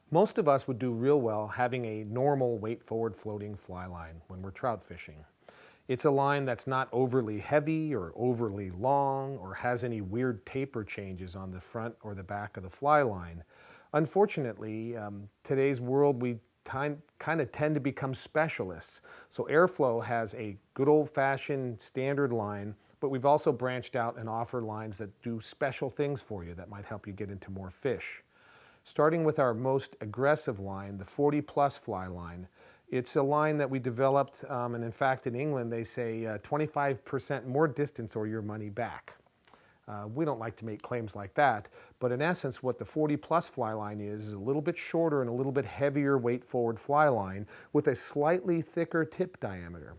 Most of us would do real well having a normal weight forward floating fly line when we're trout fishing. It's a line that's not overly heavy or overly long or has any weird taper changes on the front or the back of the fly line. Unfortunately, today's world, we kind of tend to become specialists. So Airflo has a good old-fashioned standard line, but we've also branched out and offer lines that do special things for you that might help you get into more fish. Starting with our most aggressive line, the 40 plus fly line. It's a line that we developed, and in fact in England they say 25% more distance or your money back. We don't like to make claims like that, but in essence what the 40 plus fly line is a little bit shorter and a little bit heavier weight forward fly line with a slightly thicker tip diameter.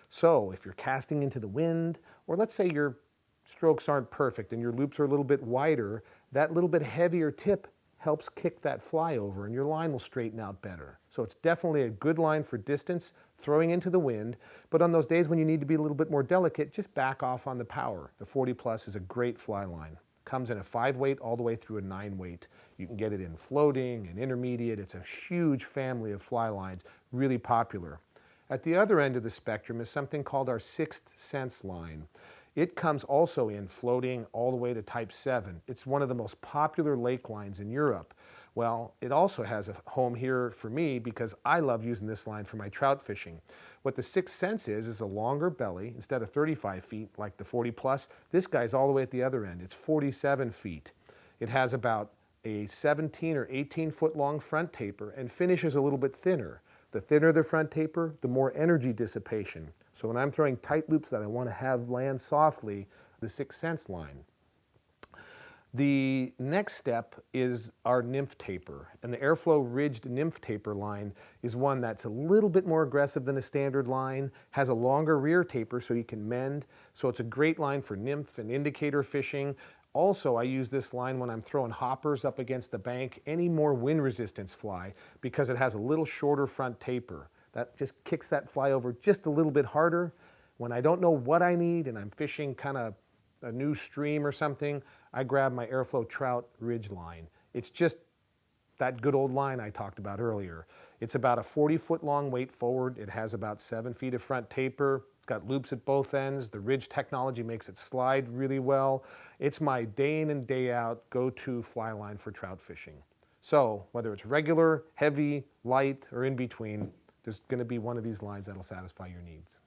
So if you're casting into the wind, or let's say your strokes aren't perfect and your loops are a little bit wider, that little bit heavier tip helps kick that fly over and your line will straighten out better. So it's definitely a good line for distance, throwing into the wind, but on those days when you need to be a little bit more delicate, just back off on the power. The 40 plus is a great fly line. Comes in a 5 weight all the way through a 9 weight. You can get it in floating and intermediate. It's a huge family of fly lines, really popular. At the other end of the spectrum is something called our Sixth Sense line. It comes also in floating all the way to type 7. It's one of the most popular lake lines in Europe. Well, it also has a home here for me because I love using this line for my trout fishing. What the Sixth Sense is a longer belly. Instead of 35 feet like the 40 plus, this guy's all the way at the other end. It's 47 feet. It has about a 17 or 18 foot long front taper and finishes a little bit thinner. The thinner the front taper, the more energy dissipation. So when I'm throwing tight loops that I want to have land softly, the Sixth Sense line. The next step is our nymph taper, and the Airflo ridged nymph taper line is one that's a little bit more aggressive than a standard line, has a longer rear taper so you can mend, so it's a great line for nymph and indicator fishing. Also, I use this line when I'm throwing hoppers up against the bank, any more wind resistance fly, because it has a little shorter front taper. That just kicks that fly over just a little bit harder. When I don't know what I need and I'm fishing kind of a new stream or something, I grab my Airflo Trout Ridge line. It's just that good old line I talked about earlier. It's about a 40-foot long weight forward. It has about 7 feet of front taper. It's got loops at both ends. The ridge technology makes it slide really well. It's my day in and day out go-to fly line for trout fishing. So whether it's regular, heavy, light, or in between, there's going to be one of these lines that'll satisfy your needs.